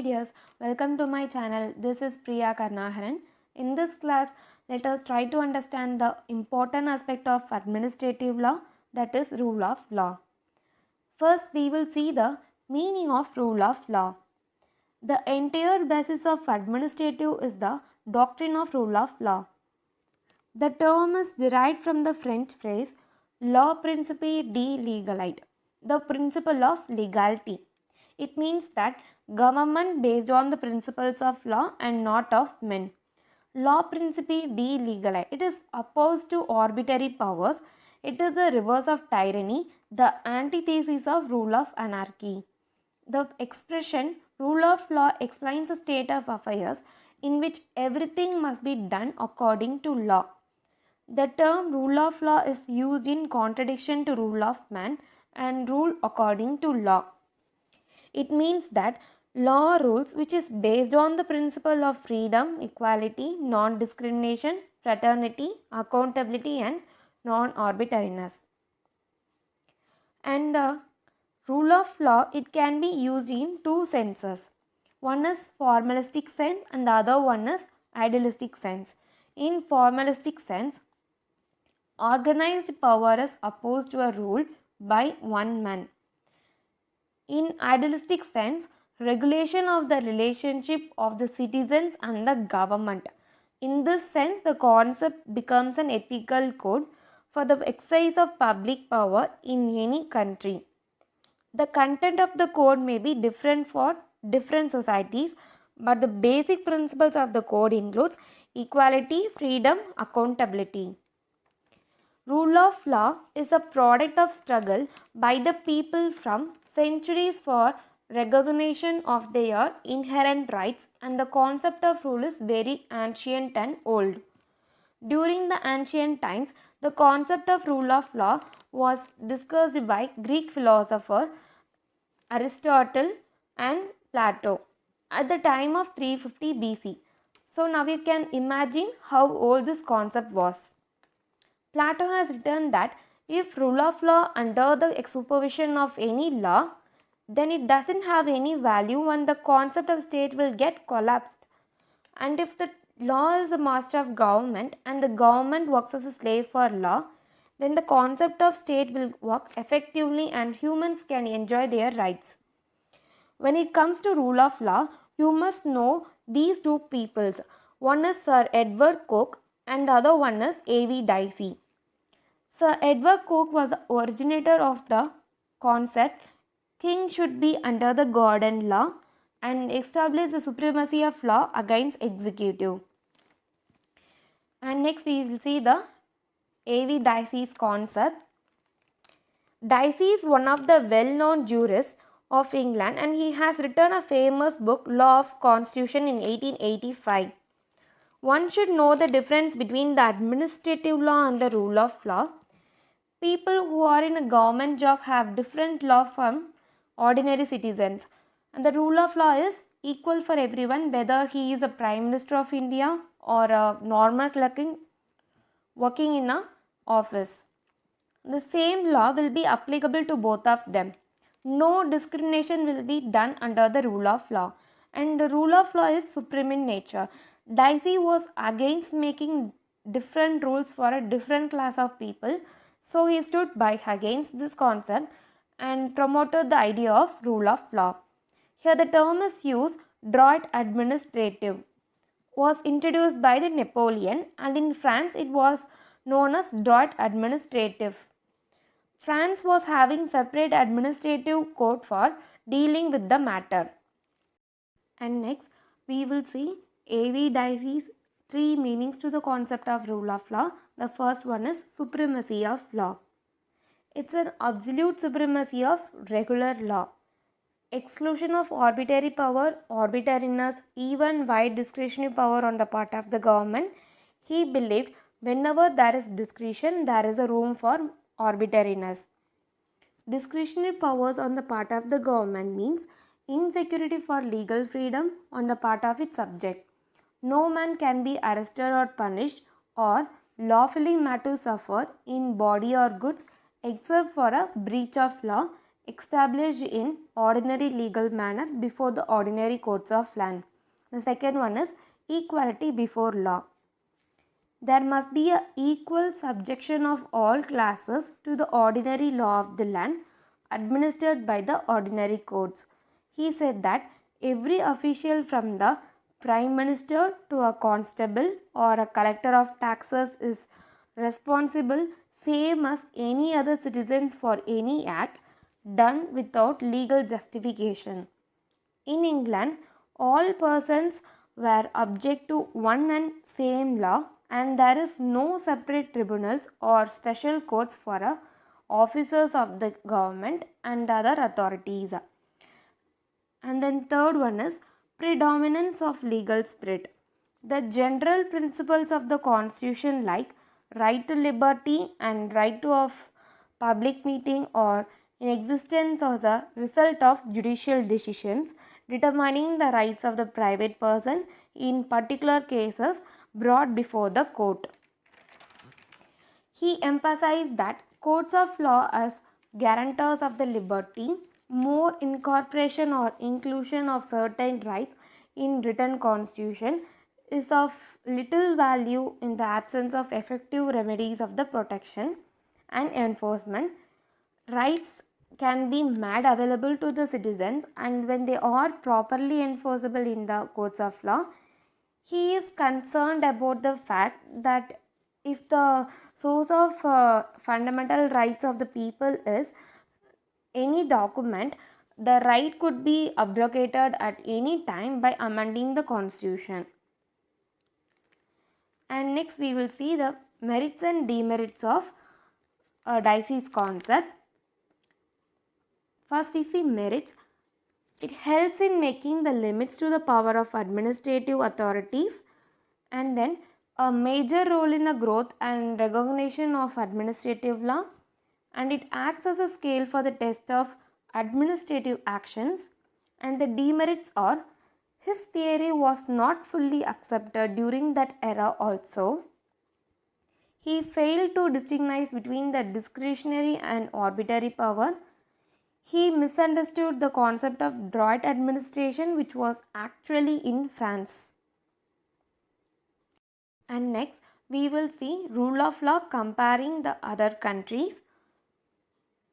dears, welcome to my channel. This is Priya Karnaharan. In this class, let us try to understand the important aspect of administrative law, that is rule of law. First, we will see the meaning of rule of law. The entire basis of administrative is the doctrine of rule of law. The term is derived from the French phrase law principe de legalité, the principle of legality. It means that government based on the principles of law and not of men. Law principe de legalité. It is opposed to arbitrary powers. It is the reverse of tyranny, the antithesis of rule of anarchy. The expression rule of law explains a state of affairs in which everything must be done according to law. The term rule of law is used in contradiction to rule of man and rule according to law. It means that law rules which is based on the principle of freedom, equality, non-discrimination, fraternity, accountability and non-arbitrariness. And the rule of law, it can be used in two senses. One is formalistic sense and the other one is idealistic sense. In formalistic sense, organized power is opposed to a rule by one man. In idealistic sense, regulation of the relationship of the citizens and the government. In this sense, the concept becomes an ethical code for the exercise of public power in any country. The content of the code may be different for different societies, but the basic principles of the code includes equality, freedom, accountability. Rule of law is a product of struggle by the people from centuries for recognition of their inherent rights, and the concept of rule is very ancient and old. During the ancient times, the concept of rule of law was discussed by Greek philosopher Aristotle and Plato at the time of 350 BC. So now you can imagine how old this concept was. Plato has written that if rule of law under the supervision of any law, then it doesn't have any value and the concept of state will get collapsed. And if the law is the master of government and the government works as a slave for law, then the concept of state will work effectively and humans can enjoy their rights. When it comes to rule of law, you must know these two peoples. One is Sir Edward Coke and the other one is A.V. Dicey. Sir Edward Coke was the originator of the concept king should be under the God and law and established the supremacy of law against executive. And next we will see the A.V. Dicey's concept. Dicey is one of the well-known jurists of England and he has written a famous book, Law of Constitution, in 1885. One should know the difference between the administrative law and the rule of law. People who are in a government job have different law from ordinary citizens, and the rule of law is equal for everyone, whether he is a Prime Minister of India or a normal clerk working in an office. The same law will be applicable to both of them. No discrimination will be done under the rule of law, and the rule of law is supreme in nature. Dicey was against making different rules for a different class of people, so he stood by against this concept and promoted the idea of rule of law. Here the term is used, droit administrative, was introduced by the Napoleon, and in France it was known as droit administratif. France was having separate administrative code for dealing with the matter. And next we will see A.V. Dicey's three meanings to the concept of rule of law. The first one is supremacy of law. It's an absolute supremacy of regular law. Exclusion of arbitrary power, arbitrariness, even wide discretionary power on the part of the government. He believed whenever there is discretion, there is a room for arbitrariness. Discretionary powers on the part of the government means insecurity for legal freedom on the part of its subject. No man can be arrested or punished or lawfully made to suffer in body or goods except for a breach of law established in ordinary legal manner before the ordinary courts of land. The second one is equality before law. There must be an equal subjection of all classes to the ordinary law of the land administered by the ordinary courts. He said that every official from the Prime Minister to a constable or a collector of taxes is responsible same as any other citizens for any act done without legal justification. In England, all persons were subject to one and same law, and there is no separate tribunals or special courts for officers of the government and other authorities. And then third one is predominance of legal spirit. The general principles of the constitution like right to liberty and right to of public meeting or in existence as a result of judicial decisions determining the rights of the private person in particular cases brought before the court. He emphasized that courts of law as guarantors of the liberty, more incorporation or inclusion of certain rights in written constitution is of little value in the absence of effective remedies of the protection and enforcement. Rights can be made available to the citizens, and when they are properly enforceable in the courts of law, he is concerned about the fact that if the source of fundamental rights of the people is any document, the right could be abrogated at any time by amending the constitution. And next we will see the merits and demerits of Dicey's concept. First we see merits. It helps in making the limits to the power of administrative authorities, and then a major role in the growth and recognition of administrative law, and it acts as a scale for the test of administrative actions. And the demerits are his theory was not fully accepted during that era also. He failed to distinguish between the discretionary and arbitrary power. He misunderstood the concept of droit administration, which was actually in France. And next we will see rule of law comparing the other countries.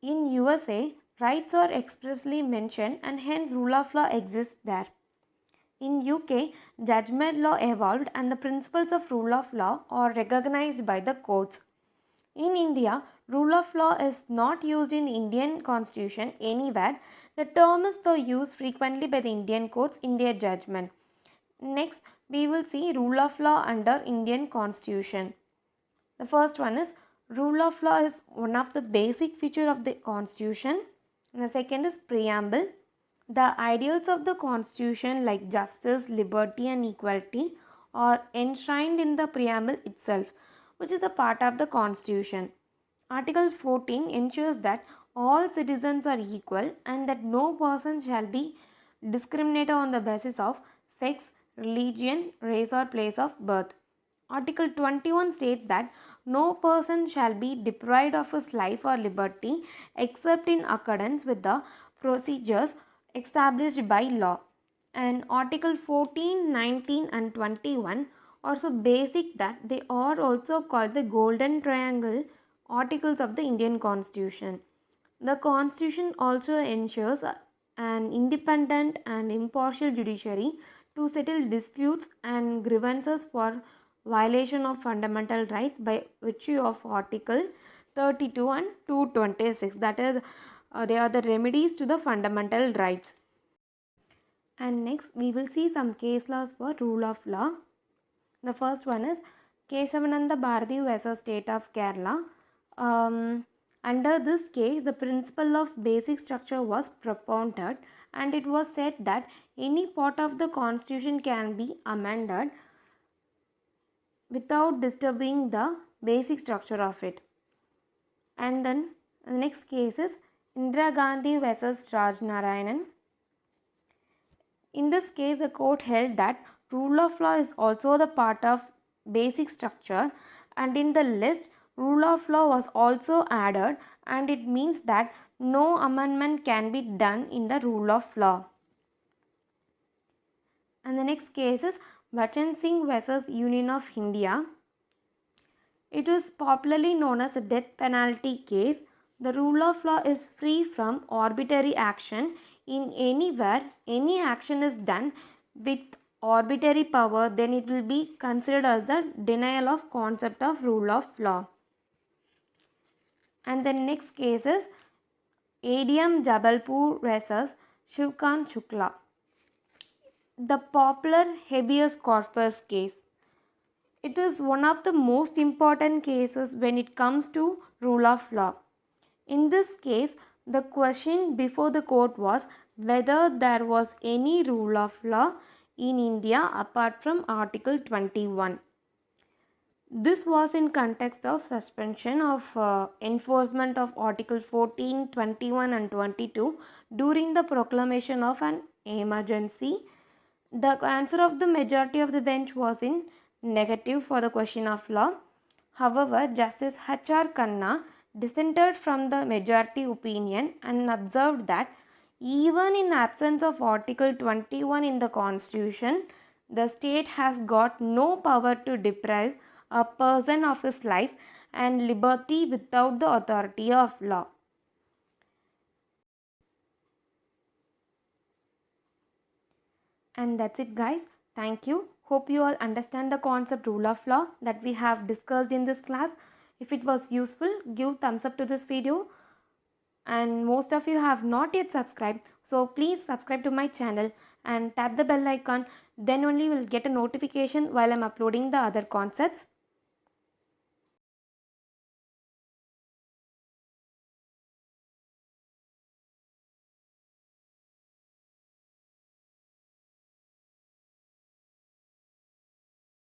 In USA, rights are expressly mentioned and hence rule of law exists there. In UK, judgment law evolved and the principles of rule of law are recognized by the courts. In India, rule of law is not used in Indian constitution anywhere. The term is though used frequently by the Indian courts in their judgment. Next, we will see rule of law under Indian constitution. The first one is rule of law is one of the basic feature of the constitution. And the second is preamble. The ideals of the constitution like justice, liberty and equality are enshrined in the preamble itself, which is a part of the constitution. Article 14 ensures that all citizens are equal and that no person shall be discriminated on the basis of sex, religion, race or place of birth. Article 21 states that no person shall be deprived of his life or liberty except in accordance with the procedures established by law. And Article 14, 19 and 21 are so basic that they are also called the golden triangle articles of the Indian Constitution. The Constitution also ensures an independent and impartial judiciary to settle disputes and grievances for violation of fundamental rights by virtue of Article 32 and 226. That is, they are the remedies to the fundamental rights. And next we will see some case laws for rule of law. The first one is Kesavananda Bharati vs. State of Kerala. Under this case, the principle of basic structure was propounded, and it was said that any part of the constitution can be amended without disturbing the basic structure of it. And then the next case is Indira Gandhi vs. Raj Narayanan. In this case, the court held that rule of law is also the part of basic structure, and in the list rule of law was also added, and it means that no amendment can be done in the rule of law. And the next case is Bachan Singh versus Union of India. It is popularly known as a death penalty case. The rule of law is free from arbitrary action. In anywhere, any action is done with arbitrary power, then it will be considered as a denial of concept of rule of law. And the next case is ADM Jabalpur versus Shivkant Shukla. The popular habeas corpus case. It is one of the most important cases when it comes to rule of law. In this case, the question before the court was whether there was any rule of law in India apart from Article 21. This was in context of suspension of enforcement of Article 14, 21 and 22 during the proclamation of an emergency. The answer of the majority of the bench was in negative for the question of law. However, Justice H.R. Khanna dissented from the majority opinion and observed that even in absence of Article 21 in the Constitution, the state has got no power to deprive a person of his life and liberty without the authority of law. And that's it, guys. Thank you. Hope you all understand the concept rule of law that we have discussed in this class. If it was useful, give thumbs up to this video. And most of you have not yet subscribed, so please subscribe to my channel and tap the bell icon. Then only you will get a notification while I'm uploading the other concepts.